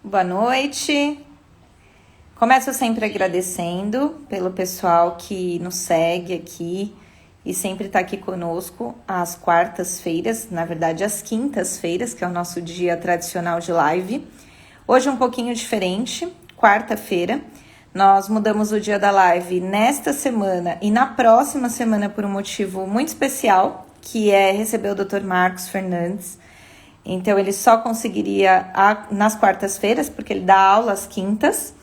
Boa noite. Começo sempre agradecendo pelo pessoal que nos segue aqui e sempre está aqui conosco às quartas-feiras, na verdade às quintas-feiras, que é o nosso dia tradicional de live. Hoje um pouquinho diferente, quarta-feira. Nós mudamos o dia da live nesta semana e na próxima semana por um motivo muito especial, que é receber o Dr. Marcos Fernandes. Então ele só conseguiria nas quartas-feiras, porque ele dá aula às quintas.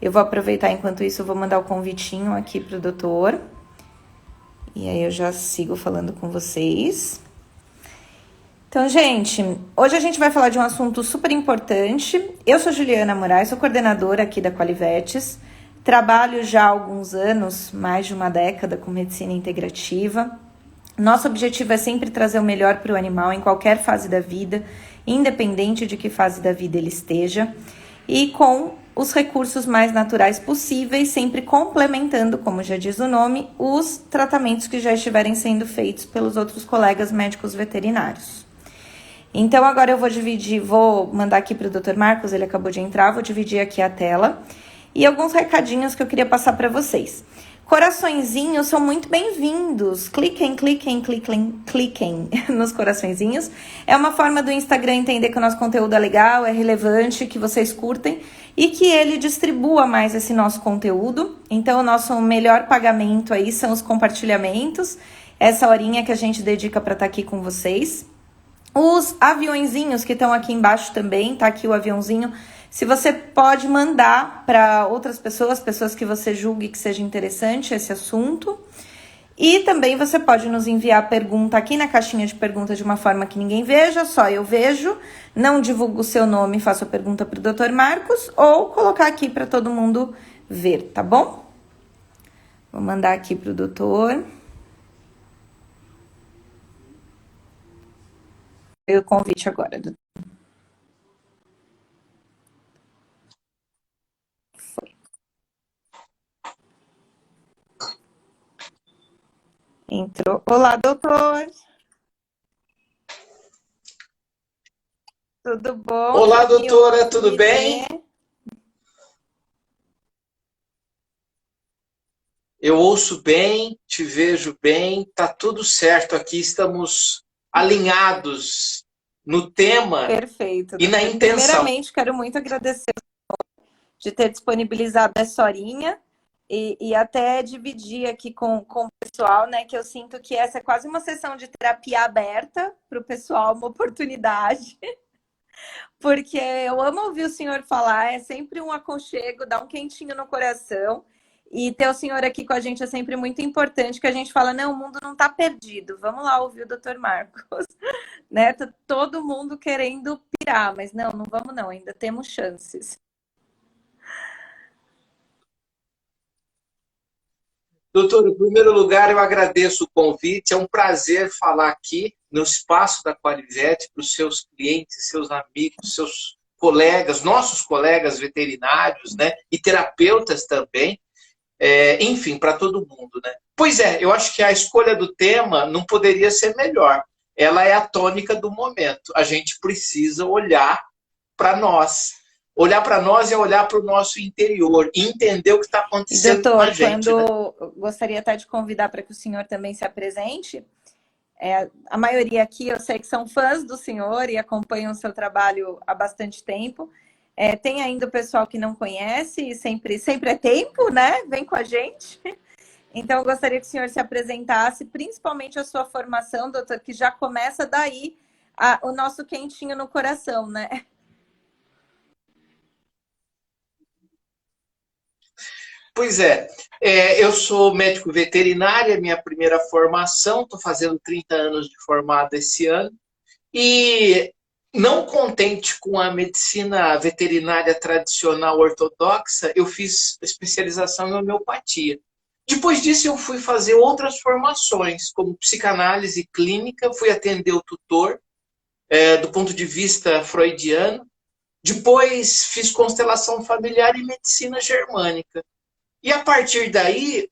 Eu vou aproveitar enquanto isso, eu vou mandar o convitinho aqui pro doutor. E aí eu já sigo falando com vocês. Então, gente, hoje a gente vai falar de um assunto super importante. Eu sou Juliana Moraes, sou coordenadora aqui da Qualivetes. Trabalho já há alguns anos, mais de uma década, com medicina integrativa. Nosso objetivo é sempre trazer o melhor para o animal em qualquer fase da vida, independente de que fase da vida ele esteja, e com os recursos mais naturais possíveis, sempre complementando, como já diz o nome, os tratamentos que já estiverem sendo feitos pelos outros colegas médicos veterinários. Então agora eu vou mandar aqui para o Dr. Marcos, ele acabou de entrar, vou dividir aqui a tela, e alguns recadinhos que eu queria passar para vocês. Coraçõezinhos são muito bem-vindos. Cliquem nos coraçõezinhos. É uma forma do Instagram entender que o nosso conteúdo é legal, é relevante, que vocês curtem e que ele distribua mais esse nosso conteúdo. Então, o nosso melhor pagamento aí são os compartilhamentos, essa horinha que a gente dedica para estar aqui com vocês. Os aviõezinhos que estão aqui embaixo também, tá aqui o aviãozinho. Se você pode mandar para outras pessoas que você julgue que seja interessante esse assunto. E também você pode nos enviar pergunta aqui na caixinha de perguntas de uma forma que ninguém veja, só eu vejo. Não divulgo o seu nome e faço a pergunta para o Dr. Marcos, ou colocar aqui para todo mundo ver, tá bom? Vou mandar aqui para o doutor. O convite agora, doutor. Entrou. Olá, doutor. Tudo bom? Olá, doutora, tudo bem? Eu ouço bem, te vejo bem, tá tudo certo aqui, estamos alinhados no tema. Perfeito. E na intenção. Primeiramente, quero muito agradecer de ter disponibilizado essa horinha e até dividir aqui com o pessoal, né? Que eu sinto que essa é quase uma sessão de terapia aberta para o pessoal, uma oportunidade. Porque eu amo ouvir o senhor falar, é sempre um aconchego, dá um quentinho no coração. E ter o senhor aqui com a gente é sempre muito importante, que a gente fala, não, o mundo não está perdido. Vamos lá ouvir o Dr. Marcos. Né? Tá todo mundo querendo pirar, mas não vamos não, ainda temos chances. Doutor, em primeiro lugar, eu agradeço o convite, é um prazer falar aqui no espaço da Qualivete para os seus clientes, seus amigos, seus colegas, nossos colegas veterinários, né, e terapeutas também. Enfim, para todo mundo, né? Pois é, eu acho que a escolha do tema não poderia ser melhor. Ela é a tônica do momento. A gente precisa olhar para nós. Olhar para nós é olhar para o nosso interior e entender o que está acontecendo doutor, com a gente. Gostaria até de convidar para que o senhor também se apresente. A maioria aqui eu sei que são fãs do senhor e acompanham o seu trabalho há bastante tempo. Tem ainda o pessoal que não conhece, e sempre é tempo, né? Vem com a gente. Então, eu gostaria que o senhor se apresentasse, principalmente a sua formação, doutor, que já começa daí o nosso quentinho no coração, né? Pois é, eu sou médico veterinário, é minha primeira formação, estou fazendo 30 anos de formado esse ano, e não contente com a medicina veterinária tradicional ortodoxa, eu fiz especialização em homeopatia. Depois disso, eu fui fazer outras formações, como psicanálise clínica, fui atender o tutor, do ponto de vista freudiano. Depois, fiz constelação familiar e medicina germânica. E, a partir daí,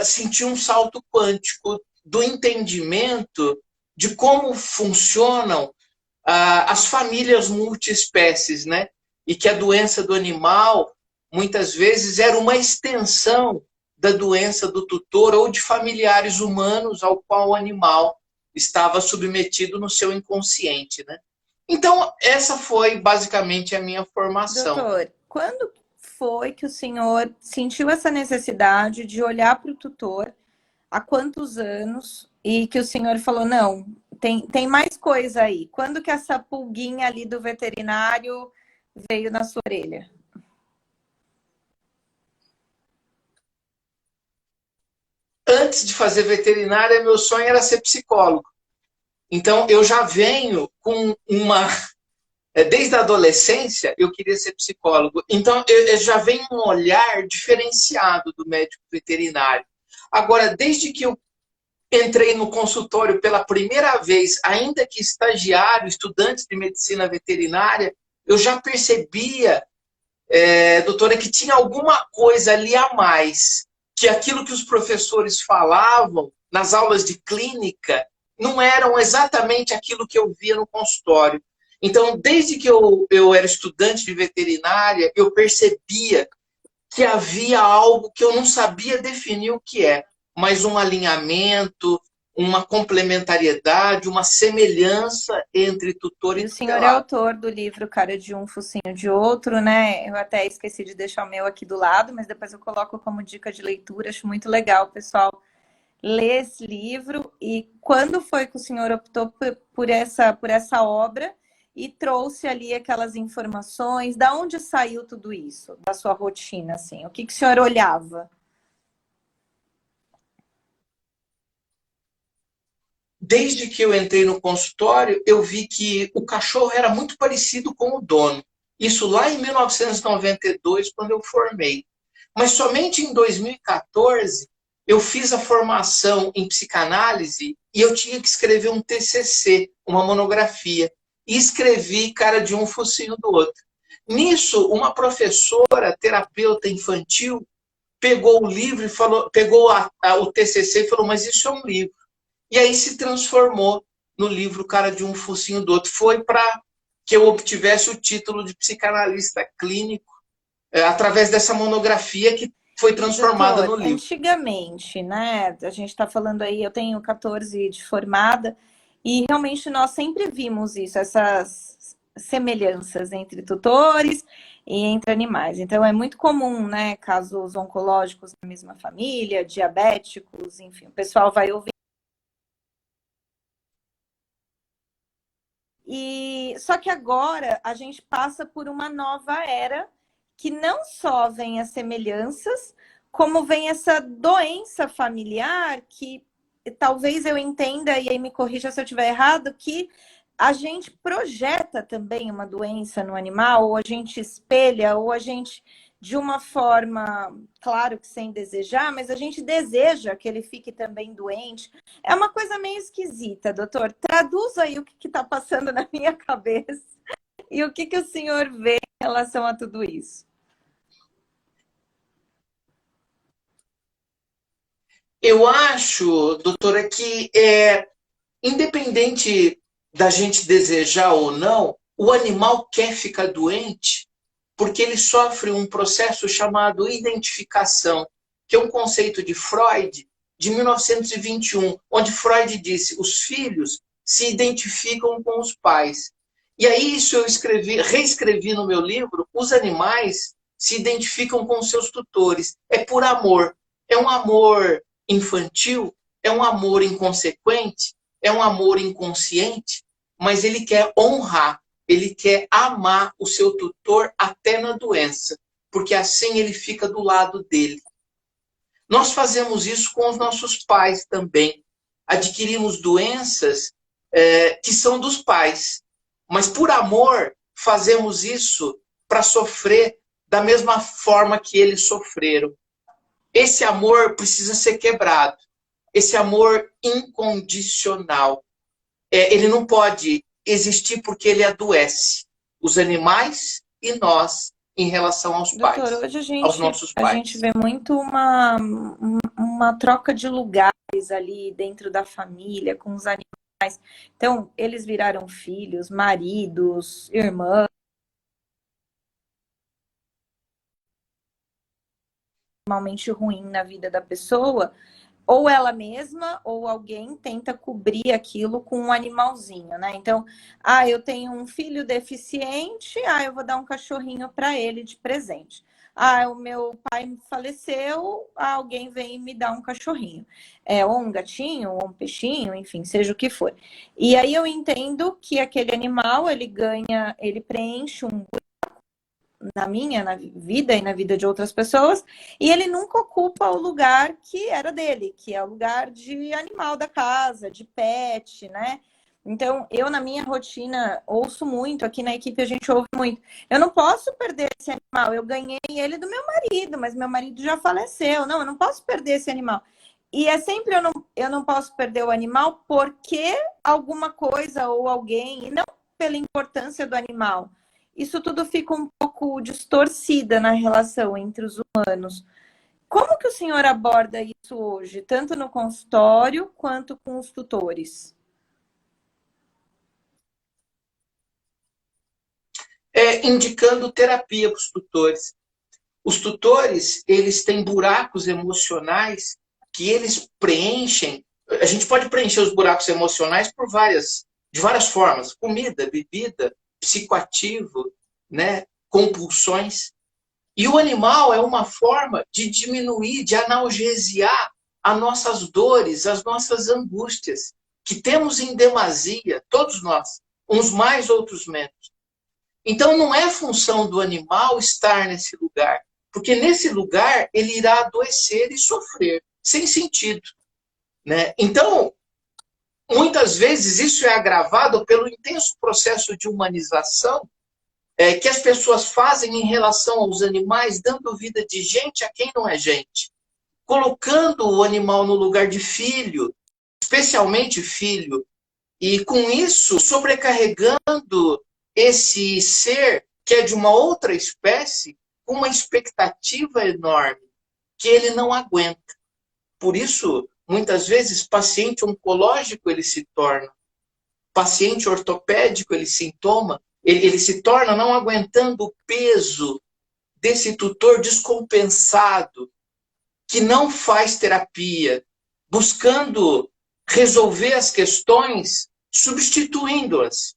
senti um salto quântico do entendimento de como funcionam as famílias multiespécies, né? e que a doença do animal, muitas vezes, era uma extensão da doença do tutor ou de familiares humanos ao qual o animal estava submetido no seu inconsciente, né? Então, essa foi basicamente a minha formação. Doutor, quando foi que o senhor sentiu essa necessidade de olhar para o tutor? Há quantos anos? E que o senhor falou, não, tem mais coisa aí. Quando que essa pulguinha ali do veterinário veio na sua orelha? Antes de fazer veterinária, meu sonho era ser psicólogo. Então, eu já venho com uma. Desde a adolescência, eu queria ser psicólogo. Então, eu já venho um olhar diferenciado do médico veterinário. Agora, desde que eu entrei no consultório pela primeira vez, ainda que estagiário, estudante de medicina veterinária, eu já percebia, doutora, que tinha alguma coisa ali a mais, que aquilo que os professores falavam nas aulas de clínica não eram exatamente aquilo que eu via no consultório. Então, desde que eu era estudante de veterinária, eu percebia que havia algo que eu não sabia definir o que é, mas um alinhamento, uma complementariedade, uma semelhança entre tutor E e o senhor é tutelado. autor do livro Cara de um, Focinho de Outro, né? Eu até esqueci de deixar o meu aqui do lado, mas depois eu coloco como dica de leitura. Acho muito legal, pessoal, ler esse livro. E quando foi que o senhor optou por essa obra e trouxe ali aquelas informações? Da onde saiu tudo isso? Da sua rotina, assim? O que o senhor olhava? Desde que eu entrei no consultório, eu vi que o cachorro era muito parecido com o dono. Isso lá em 1992, quando eu formei. Mas somente em 2014 eu fiz a formação em psicanálise e eu tinha que escrever um TCC, uma monografia. E escrevi Cara de um, Focinho do outro. Nisso, uma professora, terapeuta infantil, pegou o livro e falou, pegou o TCC e falou: mas isso é um livro. E aí se transformou no livro Cara de um, Focinho do Outro. Foi para que eu obtivesse o título de psicanalista clínico através dessa monografia que foi transformada Doutor, no livro. antigamente, né? A gente está falando aí, eu tenho 14 de formada, e realmente nós sempre vimos isso, essas semelhanças entre tutores e entre animais. Então é muito comum, né? Casos oncológicos na mesma família, diabéticos, enfim, o pessoal vai ouvir. E só que agora a gente passa por uma nova era que não só vem as semelhanças, como vem essa doença familiar que talvez eu entenda, e aí me corrija se eu estiver errado, que a gente projeta também uma doença no animal, ou a gente espelha, ou a gente, de uma forma, claro que sem desejar, mas a gente deseja que ele fique também doente. É uma coisa meio esquisita, doutor. Traduz aí o que está passando na minha cabeça e o que o senhor vê em relação a tudo isso. Eu acho, doutora, que independente da gente desejar ou não, o animal quer ficar doente porque ele sofre um processo chamado identificação, que é um conceito de Freud de 1921, onde Freud disse: os filhos se identificam com os pais. E aí isso eu reescrevi no meu livro: os animais se identificam com seus tutores. É por amor. É um amor infantil, é um amor inconsequente, é um amor inconsciente, mas ele quer honrar, ele quer amar o seu tutor até na doença, porque assim ele fica do lado dele. Nós fazemos isso com os nossos pais também. Adquirimos doenças que são dos pais, mas por amor fazemos isso para sofrer da mesma forma que eles sofreram. Esse amor precisa ser quebrado. Esse amor incondicional. Ele não pode existir porque ele adoece os animais e nós em relação aos Doutor, pais, hoje aos nossos a gente pais. vê muito uma troca de lugares ali dentro da família com os animais. Então, eles viraram filhos, maridos, irmãos. normalmente ruim na vida da pessoa, ou ela mesma ou alguém tenta cobrir aquilo com um animalzinho, né? Então, eu tenho um filho deficiente, eu vou dar um cachorrinho para ele de presente. O meu pai faleceu, alguém vem e me dá um cachorrinho. Ou um gatinho, ou um peixinho, enfim, seja o que for. E aí eu entendo que aquele animal, ele preenche na vida e na vida de outras pessoas, e ele nunca ocupa o lugar que era dele, que é o lugar de animal da casa, de pet, né? Então, eu na minha rotina ouço muito, aqui na equipe a gente ouve muito. Eu não posso perder esse animal, eu ganhei ele do meu marido, mas meu marido já faleceu. Não, eu não posso perder esse animal. E é sempre eu não posso perder o animal porque alguma coisa ou alguém, e não pela importância do animal. Isso tudo fica um pouco distorcida na relação entre os humanos. Como que o senhor aborda isso hoje, tanto no consultório quanto com os tutores? Indicando terapia para os tutores. Os tutores, eles têm buracos emocionais que eles preenchem. A gente pode preencher os buracos emocionais de várias formas: comida, bebida, psicoativo, né, compulsões. E o animal é uma forma de diminuir, de analgesiar as nossas dores, as nossas angústias, que temos em demasia, todos nós, uns mais, outros menos. Então, não é função do animal estar nesse lugar, porque nesse lugar ele irá adoecer e sofrer, sem sentido, né? Então, muitas vezes isso é agravado pelo intenso processo de humanização que as pessoas fazem em relação aos animais, dando vida de gente a quem não é gente, colocando o animal no lugar de filho, especialmente filho, e com isso sobrecarregando esse ser que é de uma outra espécie com uma expectativa enorme que ele não aguenta. Por isso, muitas vezes, paciente oncológico ele se torna, paciente ortopédico ele se torna não aguentando o peso desse tutor descompensado que não faz terapia, buscando resolver as questões, substituindo-as,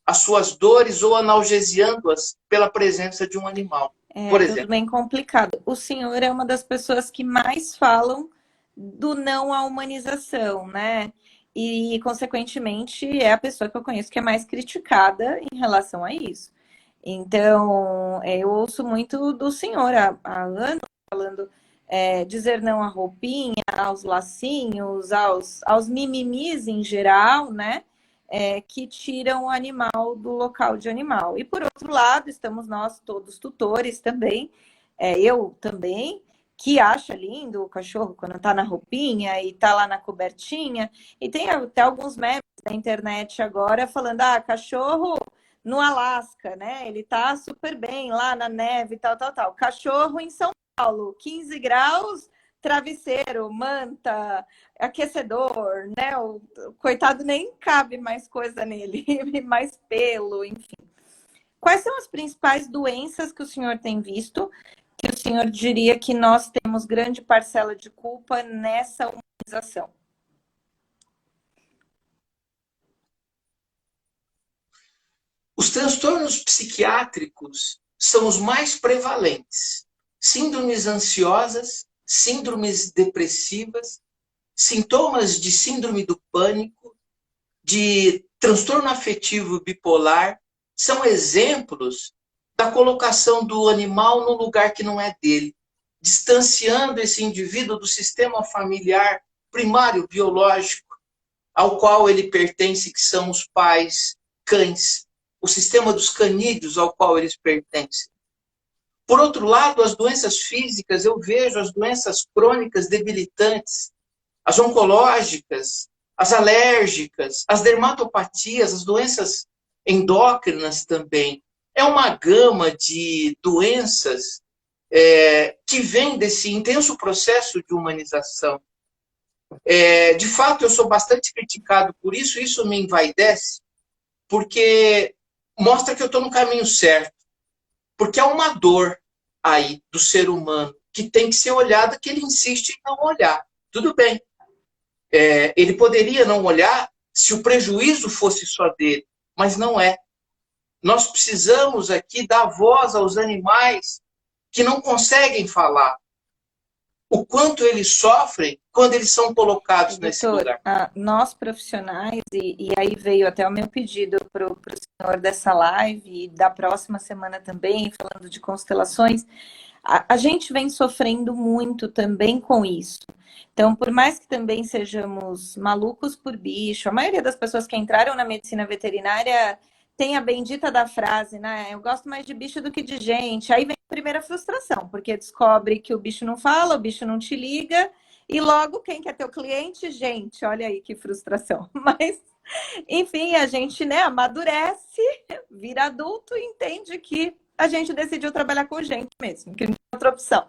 as suas dores ou analgesiando-as pela presença de um animal, por Tudo exemplo. bem complicado. O senhor é uma das pessoas que mais falam do não à humanização, né? E, consequentemente, é a pessoa que eu conheço que é mais criticada em relação a isso. Então, eu ouço muito do senhor há anos falando dizer não à roupinha, aos lacinhos, aos mimimis em geral, né? Que tiram o animal do local de animal. E por outro lado, estamos nós todos tutores também, eu também, que acha lindo o cachorro quando tá na roupinha e tá lá na cobertinha. E tem até alguns memes na internet agora falando, cachorro no Alasca, né? Ele tá super bem lá na neve, tal, tal, tal. Cachorro em São Paulo, 15 graus, travesseiro, manta, aquecedor, né? O coitado nem cabe mais coisa nele, mais pelo, enfim. Quais são as principais doenças que o senhor tem visto, que o senhor diria que nós temos grande parcela de culpa nessa humanização? Os transtornos psiquiátricos são os mais prevalentes. Síndromes ansiosas, síndromes depressivas, sintomas de síndrome do pânico, de transtorno afetivo bipolar, são exemplos da colocação do animal no lugar que não é dele, distanciando esse indivíduo do sistema familiar primário biológico ao qual ele pertence, que são os pais cães, o sistema dos canídeos ao qual eles pertencem. Por outro lado, as doenças físicas, eu vejo as doenças crônicas debilitantes, as oncológicas, as alérgicas, as dermatopatias, as doenças endócrinas também. É uma gama de doenças que vem desse intenso processo de humanização. De fato, eu sou bastante criticado por isso, isso me envaidece, porque mostra que eu estou no caminho certo. Porque há uma dor aí do ser humano que tem que ser olhada, que ele insiste em não olhar. Tudo bem. Ele poderia não olhar se o prejuízo fosse só dele, mas não é. Nós precisamos aqui dar voz aos animais que não conseguem falar. O quanto eles sofrem quando eles são colocados nesse Doutor, lugar. nós profissionais, e aí veio até o meu pedido para o senhor dessa live e da próxima semana também, falando de constelações, a gente vem sofrendo muito também com isso. Então, por mais que também sejamos malucos por bicho, a maioria das pessoas que entraram na medicina veterinária tem a bendita da frase, né? Eu gosto mais de bicho do que de gente. Aí vem a primeira frustração, porque descobre que o bicho não fala, o bicho não te liga, e logo quem quer ter o cliente? Gente, olha aí que frustração. Mas, enfim, a gente, né, amadurece, vira adulto e entende que a gente decidiu trabalhar com gente mesmo, que não tem outra opção.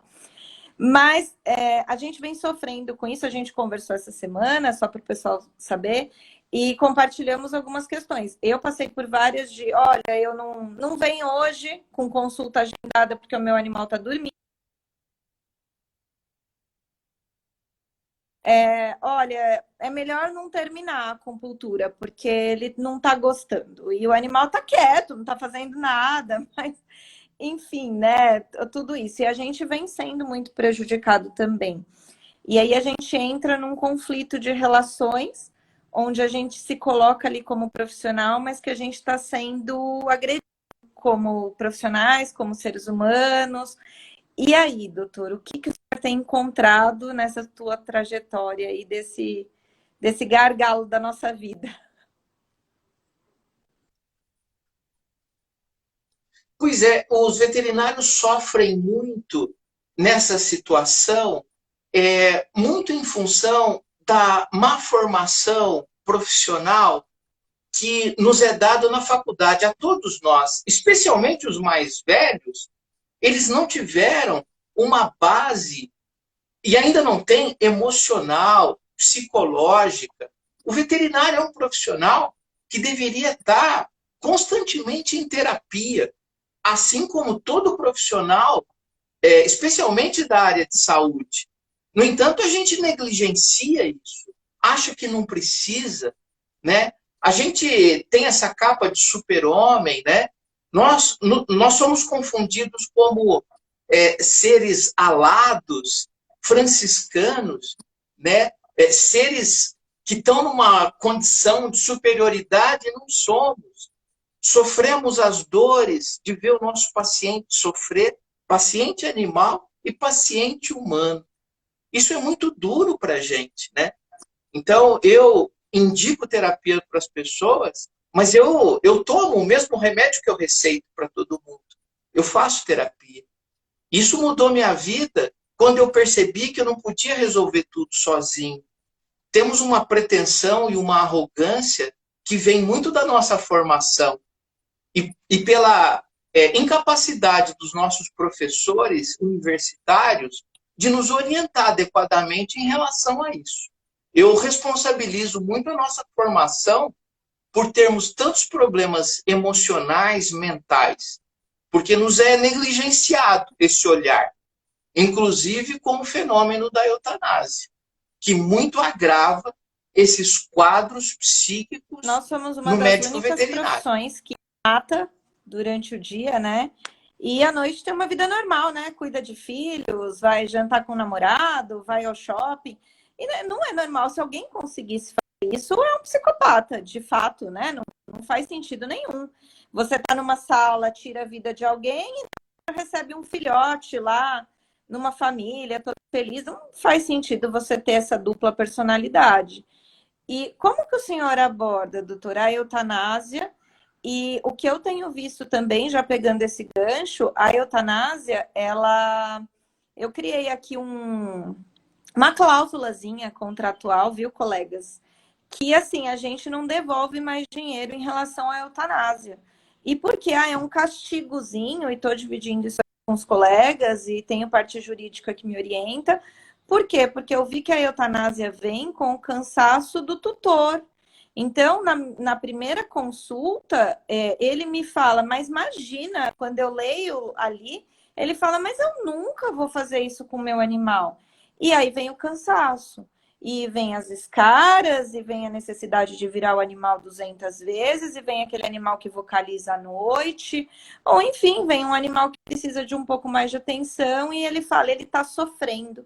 Mas a gente vem sofrendo com isso, a gente conversou essa semana, só para o pessoal saber, e compartilhamos algumas questões. Eu passei por várias de, olha, eu não venho hoje com consulta agendada porque o meu animal está dormindo. Olha, é melhor não terminar a acupuntura, porque ele não está gostando. E o animal está quieto, não está fazendo nada, mas enfim, né? Tudo isso. E a gente vem sendo muito prejudicado também. E aí a gente entra num conflito de relações, onde a gente se coloca ali como profissional, mas que a gente está sendo agredido como profissionais, como seres humanos. E aí, doutor, o que o senhor tem encontrado nessa tua trajetória aí desse gargalo da nossa vida? Pois é, os veterinários sofrem muito nessa situação, muito em função da má formação profissional que nos é dado na faculdade, a todos nós, especialmente os mais velhos, eles não tiveram uma base e ainda não tem emocional, psicológica. O veterinário é um profissional que deveria estar constantemente em terapia, assim como todo profissional, especialmente da área de saúde. No entanto, a gente negligencia isso, acha que não precisa, né? A gente tem essa capa de super-homem, né? Nós somos confundidos como seres alados, franciscanos, né? Seres que estão numa condição de superioridade e não somos. Sofremos as dores de ver o nosso paciente sofrer, paciente animal e paciente humano. Isso é muito duro para a gente, né? Então, eu indico terapia para as pessoas, mas eu tomo o mesmo remédio que eu receito para todo mundo. Eu faço terapia. Isso mudou minha vida quando eu percebi que eu não podia resolver tudo sozinho. Temos uma pretensão e uma arrogância que vem muito da nossa formação e pela incapacidade dos nossos professores universitários de nos orientar adequadamente em relação a isso. Eu responsabilizo muito a nossa formação por termos tantos problemas emocionais, mentais, porque nos é negligenciado esse olhar, inclusive com o fenômeno da eutanásia, que muito agrava esses quadros psíquicos Nós somos uma no das médico únicas veterinário. profissões que mata durante o dia, né? E à noite tem uma vida normal, né? Cuida de filhos, vai jantar com o namorado, vai ao shopping. E não é normal. Se alguém conseguisse fazer isso, é um psicopata, de fato, né? Não faz sentido nenhum. Você tá numa sala, tira a vida de alguém e recebe um filhote lá numa família, toda feliz. Não faz sentido você ter essa dupla personalidade. E como que o senhor aborda, doutora, a eutanásia? E o que eu tenho visto também, já pegando esse gancho, a eutanásia, eu criei aqui uma cláusulazinha contratual, viu, colegas? Que assim, a gente não devolve mais dinheiro em relação à eutanásia. E porque é um castigozinho, e estou dividindo isso com os colegas, e tenho parte jurídica que me orienta. Por quê? Porque eu vi que a eutanásia vem com o cansaço do tutor. Então, na primeira consulta, ele me fala, mas imagina, quando eu leio ali, Ele fala, mas eu nunca vou fazer isso com o meu animal. E aí vem o cansaço, e vem as escaras, e vem a necessidade de virar o animal 200 vezes, e vem aquele animal que vocaliza à noite, ou enfim, vem um animal que precisa de um pouco mais de atenção e ele fala, ele tá sofrendo.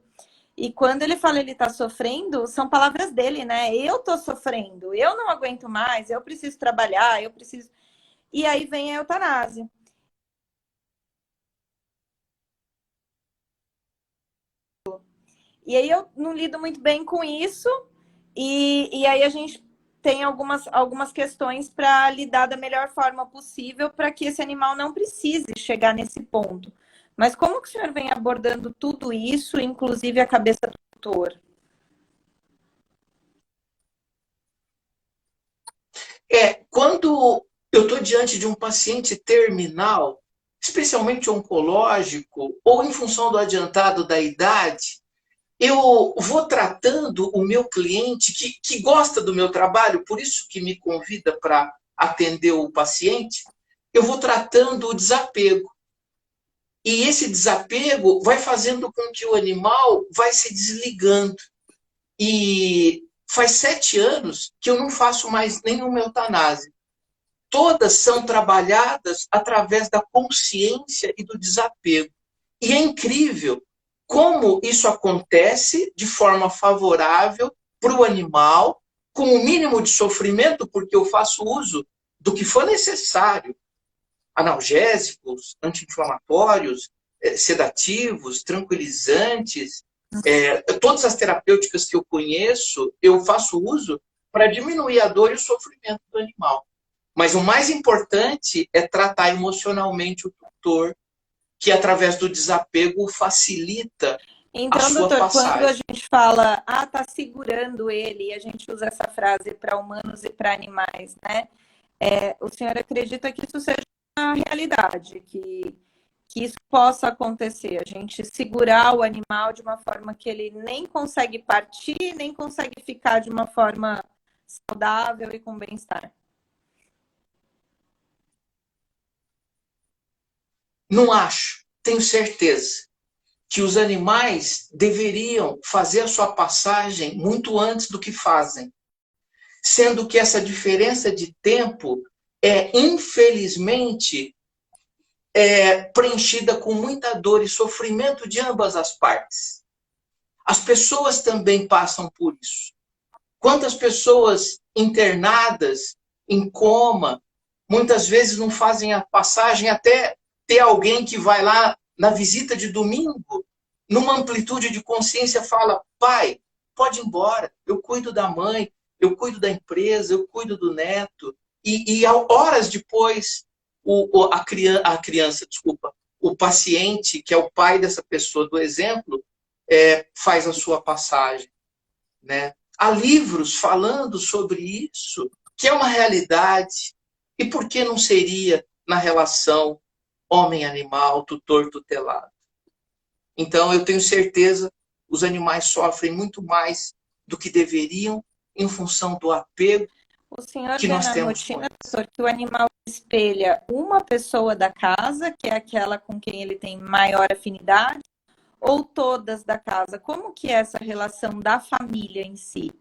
E quando ele fala ele tá sofrendo, são palavras dele, né? Eu tô sofrendo, eu não aguento mais, eu preciso trabalhar, eu preciso. E aí vem a eutanásia. E aí eu não lido muito bem com isso, e aí a gente tem algumas questões para lidar da melhor forma possível para que esse animal não precise chegar nesse ponto. Mas como que o senhor vem abordando tudo isso, inclusive a cabeça do doutor? Quando eu estou diante de um paciente terminal, especialmente oncológico, ou em função do adiantado da idade, eu vou tratando o meu cliente que gosta do meu trabalho, por isso que me convida para atender o paciente, eu vou tratando o desapego. E esse desapego vai fazendo com que o animal vai se desligando. E faz 7 anos que eu não faço mais nenhuma eutanásia. Todas são trabalhadas através da consciência e do desapego. E é incrível como isso acontece de forma favorável para o animal, com o mínimo de sofrimento, porque eu faço uso do que for necessário, analgésicos, anti-inflamatórios, sedativos, tranquilizantes, todas as terapêuticas que eu conheço, eu faço uso para diminuir a dor e o sofrimento do animal. Mas o mais importante é tratar emocionalmente o tutor, que através do desapego facilita a Então, sua doutor, quando a passagem. gente fala, tá segurando ele, e a gente usa essa frase para humanos e para animais, né? O senhor acredita que isso seja uma realidade, que isso possa acontecer, a gente segurar o animal de uma forma que ele nem consegue partir, nem consegue ficar de uma forma saudável e com bem-estar. Não acho, tenho certeza, que os animais deveriam fazer a sua passagem muito antes do que fazem, sendo que essa diferença de tempo infelizmente, preenchida com muita dor e sofrimento de ambas as partes. As pessoas também passam por isso. Quantas pessoas internadas, em coma, muitas vezes não fazem a passagem até ter alguém que vai lá na visita de domingo, numa amplitude de consciência, fala: pai, pode ir embora, eu cuido da mãe, eu cuido da empresa, eu cuido do neto. E horas depois, a criança, desculpa, o paciente, que é o pai dessa pessoa do exemplo, faz a sua passagem, né? Há livros falando sobre isso, que é uma realidade. E por que não seria na relação homem-animal, tutor-tutelado? Então, eu tenho certeza, os animais sofrem muito mais do que deveriam em função do apego O senhor que vê nós na temos com rotina, eles. doutor, que o animal espelha uma pessoa da casa, que é aquela com quem ele tem maior afinidade, ou todas da casa? Como que é essa relação da família em si?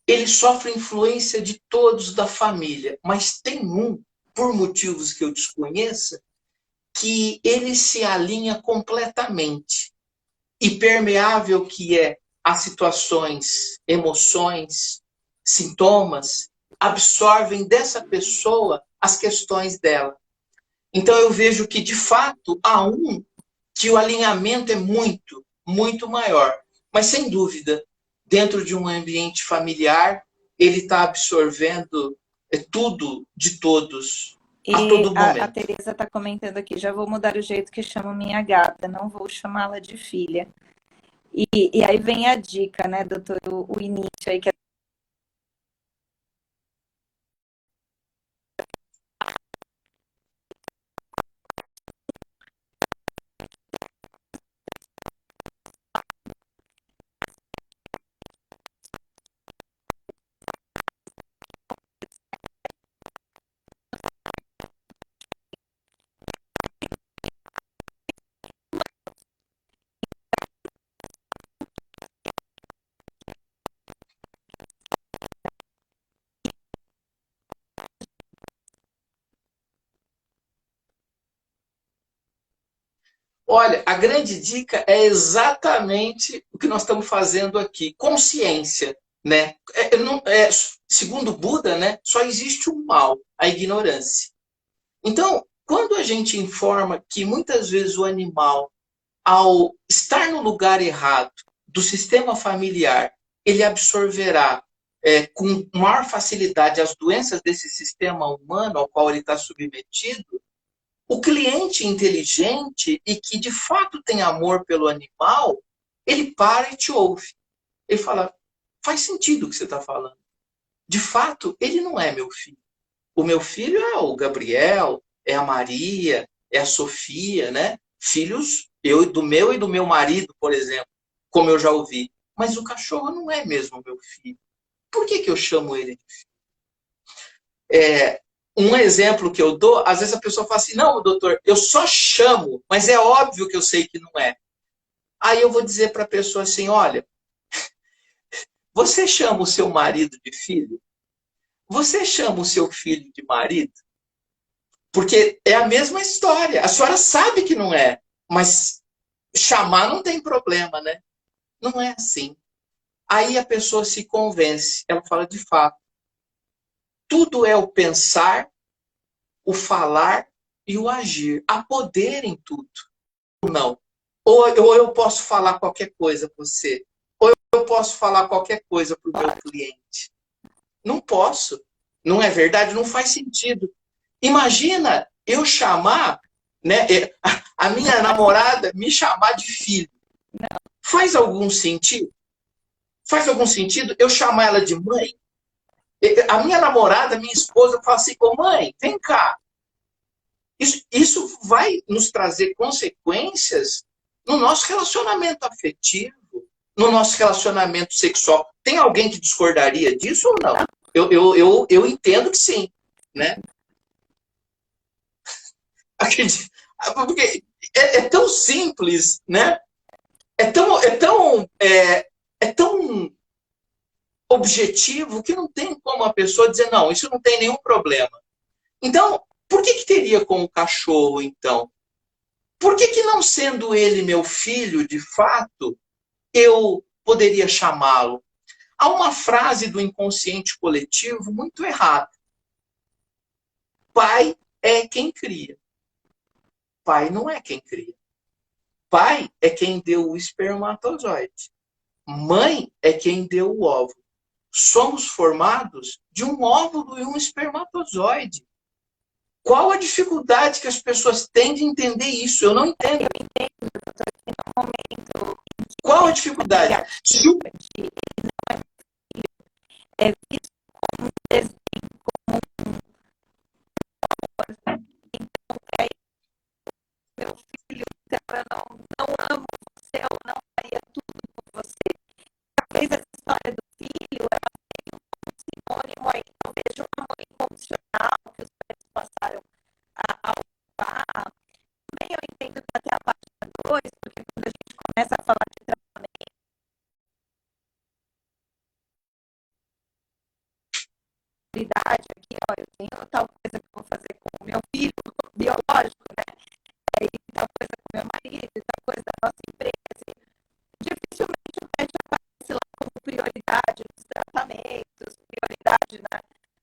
Ele sofre influência de todos da família, mas tem um, por motivos que eu desconheça, que ele se alinha completamente. E permeável que é a situações, emoções, sintomas, absorvem dessa pessoa as questões dela. Então eu vejo que, de fato, há um que o alinhamento é muito, muito maior. Mas, sem dúvida, dentro de um ambiente familiar, ele está absorvendo tudo de todos, a E todo a momento. Tereza está comentando aqui, já vou mudar o jeito que chamo minha gata, não vou chamá-la de filha. E aí vem a dica, né, doutor, o início aí que Olha, a grande dica é exatamente o que nós estamos fazendo aqui, consciência, né? Segundo Buda, né, só existe um mal, a ignorância. Então, quando a gente informa que muitas vezes o animal, ao estar no lugar errado do sistema familiar, ele absorverá com maior facilidade as doenças desse sistema humano ao qual ele está submetido, o cliente inteligente e que de fato tem amor pelo animal, ele para e te ouve. Ele fala, faz sentido o que você está falando. De fato, ele não é meu filho. O meu filho é o Gabriel, é a Maria, é a Sofia, né? Filhos do meu e do meu marido, por exemplo, como eu já ouvi. Mas o cachorro não é mesmo meu filho. Por que, que eu chamo ele de filho? Um exemplo que eu dou, às vezes a pessoa fala assim, não, doutor, eu só chamo, mas é óbvio que eu sei que não é. Aí eu vou dizer para a pessoa assim, olha, você chama o seu marido de filho? Você chama o seu filho de marido? Porque é a mesma história. A senhora sabe que não é, mas chamar não tem problema, né? Não é assim. Aí a pessoa se convence. Ela fala de fato. Tudo é o pensar, o falar e o agir. Há poder em tudo. Não. Ou eu posso falar qualquer coisa para você. Ou eu posso falar qualquer coisa para o meu cliente. Não posso. Não é verdade? Não faz sentido. Imagina eu chamar, né, a minha namorada me chamar de filho. Faz algum sentido? Faz algum sentido eu chamar ela de mãe? A minha namorada, minha esposa, fala assim, ô mãe, vem cá. Isso vai nos trazer consequências no nosso relacionamento afetivo, no nosso relacionamento sexual. Tem alguém que discordaria disso ou não? Eu entendo que sim, né? Porque é tão simples, né? É tão objetivo que não tem como a pessoa dizer, não, isso não tem nenhum problema. Então, por que teria com o cachorro, então? Por que não sendo ele meu filho, de fato, eu poderia chamá-lo? Há uma frase do inconsciente coletivo muito errada. Pai é quem cria. Pai não é quem cria. Pai é quem deu o espermatozoide. Mãe é quem deu o óvulo. Somos formados de um óvulo e um espermatozoide. Qual a dificuldade que as pessoas têm de entender isso? Eu não entendo. Qual a dificuldade? Se o É visto como um desenho, é meu filho, então eu não amo você, eu não faria tudo por você. Talvez essa história do filho é um sinônimo aí, talvez de um amor incondicional que os pais passaram a ocupar. Também eu entendo que até a página 2, porque quando a gente começa a falar de tranquilidade aqui, ó, eu tenho tal coisa que eu vou fazer com o meu filho biológico, né? Aí tal coisa com o meu marido, tal coisa da nossa empresa. Dificilmente o pet aparece lá como prioridade nos tratamentos, prioridade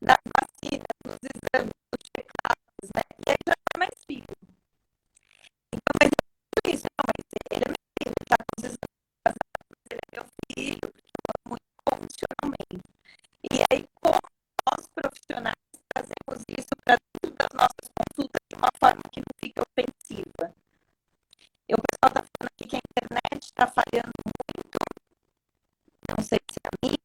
nas vacinas, nos exames, nos check-ups, né? E aí já não é mais filho. Então, mas é tudo isso, não, mas ele é meu filho, ele está com os exames, ele é meu filho, eu amo muito condicionalmente. E aí, como nós profissionais trazemos isso para dentro das nossas consultas de uma forma que não fique ofensiva? E o pessoal está falando aqui que a internet está falhando muito, não sei se é a minha,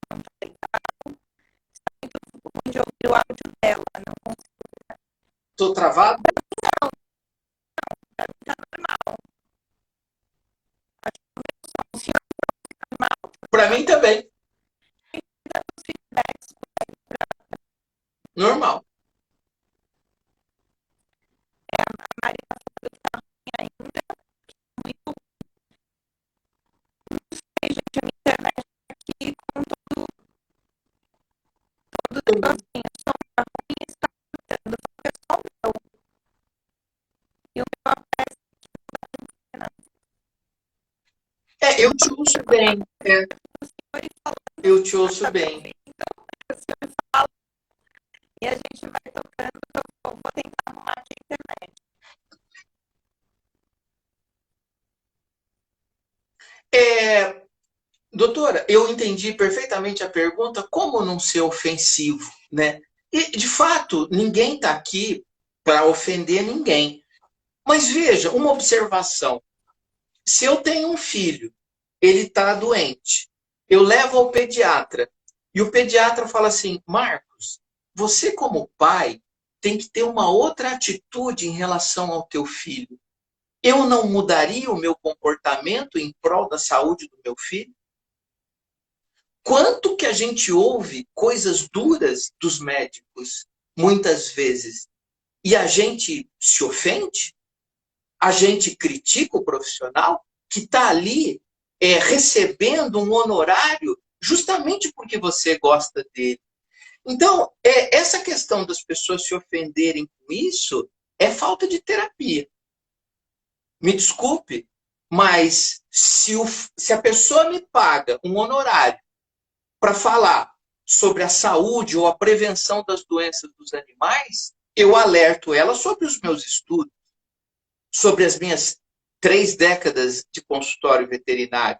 não está legal, muito ruim de ouvir o áudio dela, não consigo, estou travado, não, está normal, acho que não funciona normal, para mim também, os feedbacks, normal. a Mari está falando que está ruim ainda, muito ruim, gente, a minha internet aqui com todo ouço bem. É, eu te ouço bem. E a gente vai tocando, eu vou tentar arrumar aqui a internet. Doutora, eu entendi perfeitamente a pergunta, como não ser ofensivo, né? E, de fato, ninguém está aqui para ofender ninguém. Mas veja, uma observação. Se eu tenho um filho, ele está doente, eu levo ao pediatra, e o pediatra fala assim, Marcos, você como pai tem que ter uma outra atitude em relação ao teu filho. Eu não mudaria o meu comportamento em prol da saúde do meu filho? Quanto que a gente ouve coisas duras dos médicos, muitas vezes, e a gente se ofende? A gente critica o profissional que está ali recebendo um honorário justamente porque você gosta dele. Então, essa questão das pessoas se ofenderem com isso é falta de terapia. Me desculpe, mas se a pessoa me paga um honorário para falar sobre a saúde ou a prevenção das doenças dos animais, eu alerto ela sobre os meus estudos, sobre as minhas 3 décadas de consultório veterinário.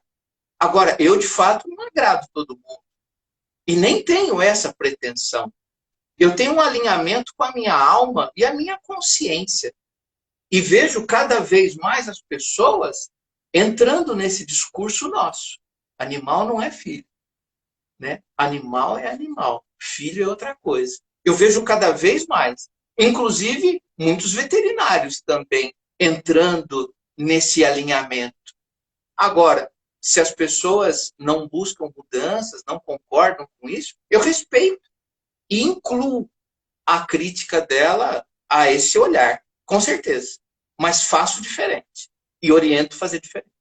Agora, eu, de fato, não agrado todo mundo. E nem tenho essa pretensão. Eu tenho um alinhamento com a minha alma e a minha consciência. E vejo cada vez mais as pessoas entrando nesse discurso nosso. Animal não é filho. Né? Animal é animal. Filho é outra coisa. Eu vejo cada vez mais. Inclusive, muitos veterinários também entrando nesse alinhamento. Agora, se as pessoas não buscam mudanças, não concordam com isso, eu respeito e incluo a crítica dela a esse olhar, com certeza. Mas faço diferente e oriento a fazer diferente.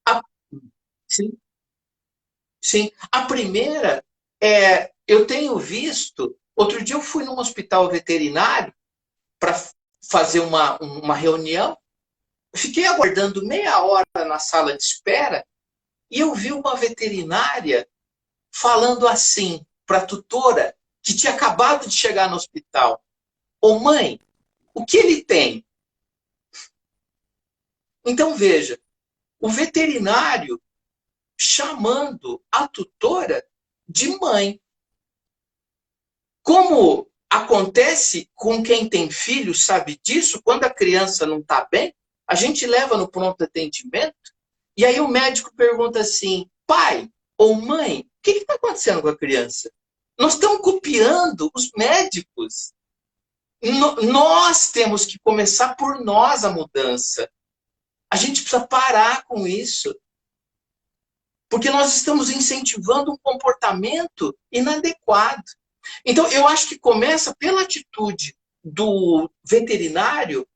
A, sim, sim. A primeira eu tenho visto. Outro dia eu fui num hospital veterinário para fazer uma reunião. Fiquei aguardando meia hora na sala de espera e eu vi uma veterinária falando assim para a tutora que tinha acabado de chegar no hospital. Ô mãe, o que ele tem? Então veja, o veterinário chamando a tutora de mãe. Como acontece com quem tem filho, sabe disso, quando a criança não está bem, a gente leva no pronto atendimento e aí o médico pergunta assim, pai ou mãe, o que está acontecendo com a criança? Nós estamos copiando os médicos. Nós temos que começar por nós a mudança. A gente precisa parar com isso. Porque nós estamos incentivando um comportamento inadequado. Então, eu acho que começa pela atitude do veterinário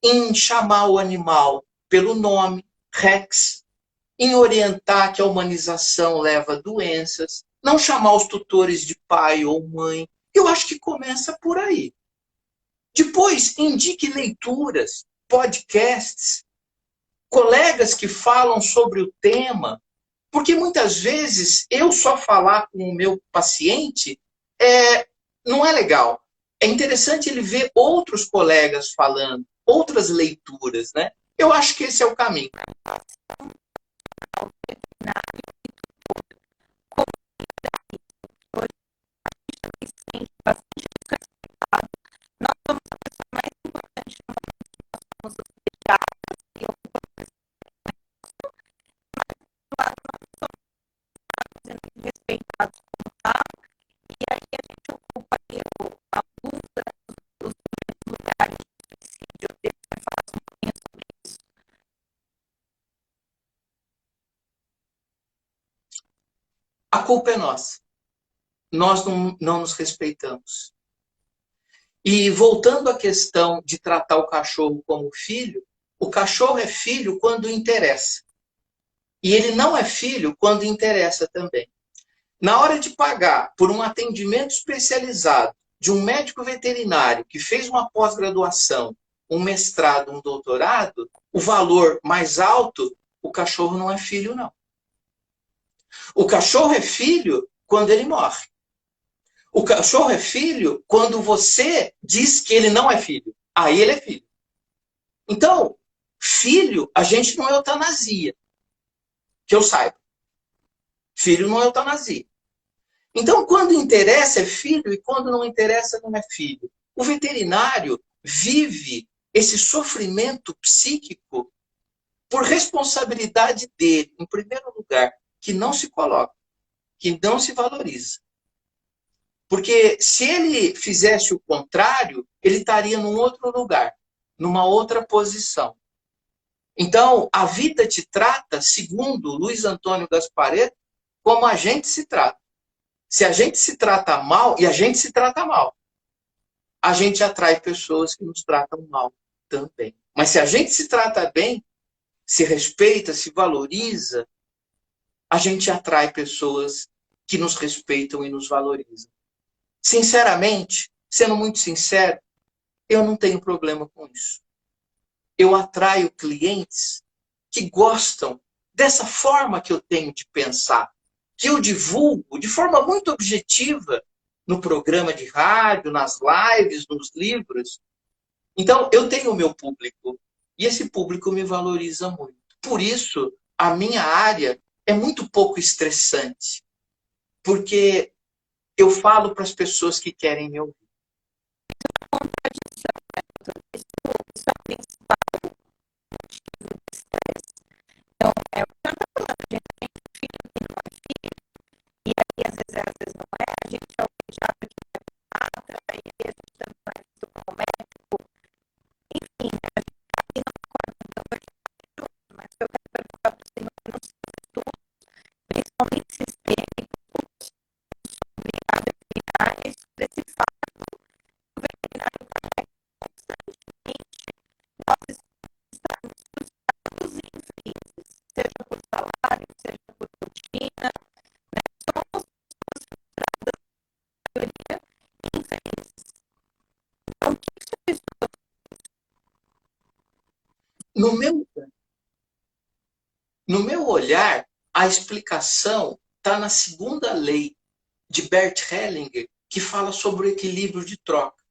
em chamar o animal pelo nome, Rex, em orientar que a humanização leva a doenças, não chamar os tutores de pai ou mãe. Eu acho que começa por aí. Depois, indique leituras, podcasts, colegas que falam sobre o tema, porque muitas vezes eu só falar com o meu paciente não é legal. É interessante ele ver outros colegas falando, outras leituras, né? Eu acho que esse é o caminho. Nós somos a pessoa mais importante no mundo, nós somos os pediatras e ocupamos lado, nós somos sendo respeitados como tal, e aí a gente ocupa alguns dos lugares de suicídio. Eu devo falar um pouquinho sobre isso. A culpa é nossa. Nós não nos respeitamos. E voltando à questão de tratar o cachorro como filho, o cachorro é filho quando interessa. E ele não é filho quando interessa também. Na hora de pagar por um atendimento especializado de um médico veterinário que fez uma pós-graduação, um mestrado, um doutorado, o valor mais alto, o cachorro não é filho, não. O cachorro é filho quando ele morre. O cachorro é filho quando você diz que ele não é filho. Aí ele é filho. Então, filho, a gente não eutanasia. Que eu saiba. Filho não é eutanasia. Então, quando interessa é filho e quando não interessa não é filho. O veterinário vive esse sofrimento psíquico por responsabilidade dele, em primeiro lugar, que não se coloca, que não se valoriza. Porque se ele fizesse o contrário, ele estaria num outro lugar, numa outra posição. Então, a vida te trata, segundo Luiz Antônio Gasparetto, como a gente se trata. Se a gente se trata mal, e a gente se trata mal, a gente atrai pessoas que nos tratam mal também. Mas se a gente se trata bem, se respeita, se valoriza, a gente atrai pessoas que nos respeitam e nos valorizam. Sinceramente, sendo muito sincero, eu não tenho problema com isso. Eu atraio clientes que gostam dessa forma que eu tenho de pensar, que eu divulgo de forma muito objetiva no programa de rádio, nas lives, nos livros. Então, eu tenho o meu público e esse público me valoriza muito. Por isso, a minha área é muito pouco estressante, porque eu falo para as pessoas que querem me ouvir. Então, tanta palavra de gente filho que não é filho, e aí às vezes não é, a gente é obrigado que é pediatra, e aí a gente também não é visto como médico, enfim, a gente aqui não concorda muito, mas eu quero perguntar para o senhor nos seus estudos, principalmente sistêmicos, sobre a veterinária, sobre esse fato do veterinário carrega constantemente nós estamos frustrados e infelizes, seja por salário, seja por rotina, né? Somos frustradas, a maioria, e infelizes. Então, o que você fez? No meu, no meu olhar, a explicação está na segunda lei de Bert Hellinger, que fala sobre o equilíbrio de troca.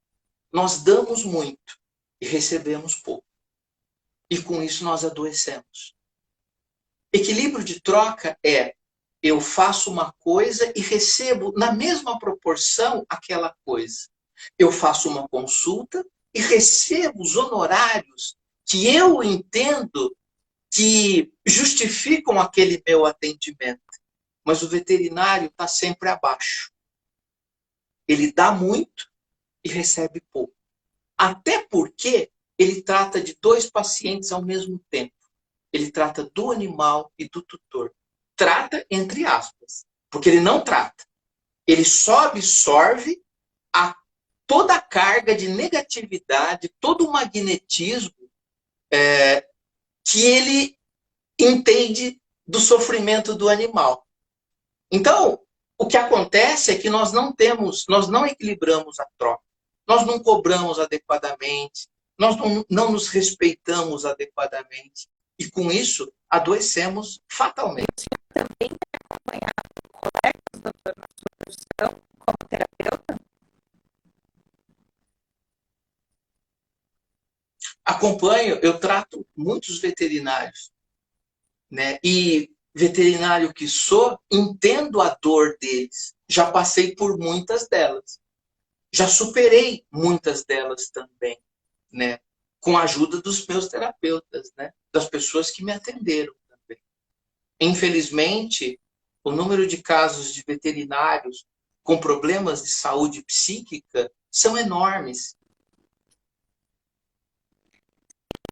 Nós damos muito e recebemos pouco. E com isso nós adoecemos. Equilíbrio de troca é eu faço uma coisa e recebo na mesma proporção aquela coisa. Eu faço uma consulta e recebo os honorários que eu entendo que justificam aquele meu atendimento. Mas o veterinário está sempre abaixo. Ele dá muito e recebe pouco. Até porque ele trata de dois pacientes ao mesmo tempo. Ele trata do animal e do tutor. Trata entre aspas, porque ele não trata. Ele só absorve toda a carga de negatividade, todo o magnetismo que ele entende do sofrimento do animal. Então, o que acontece é que nós não equilibramos a troca. Nós não cobramos adequadamente, nós não nos respeitamos adequadamente. E com isso, adoecemos fatalmente. O senhor também tem acompanhado colegas, doutor, na sua profissão, como terapeuta? Acompanho, eu trato muitos veterinários, né? E veterinário que sou, entendo a dor deles. Já passei por muitas delas. Já superei muitas delas também, né? Com a ajuda dos meus terapeutas, né? Das pessoas que me atenderam também. Infelizmente, o número de casos de veterinários com problemas de saúde psíquica são enormes.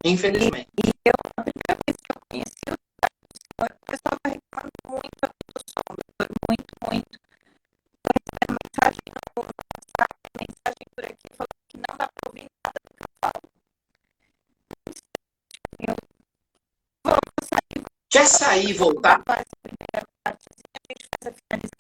Infelizmente. E eu, a primeira vez que eu conheci o senhor, eu estava reclamando muito aqui do som, doutor, muito. Foi recebendo mensagem no WhatsApp, mensagem por aqui, falando que não dá para ouvir nada do que eu falo. Eu vou sair Quer sair e voltar? Faz a primeira parte, a gente faz a finalização.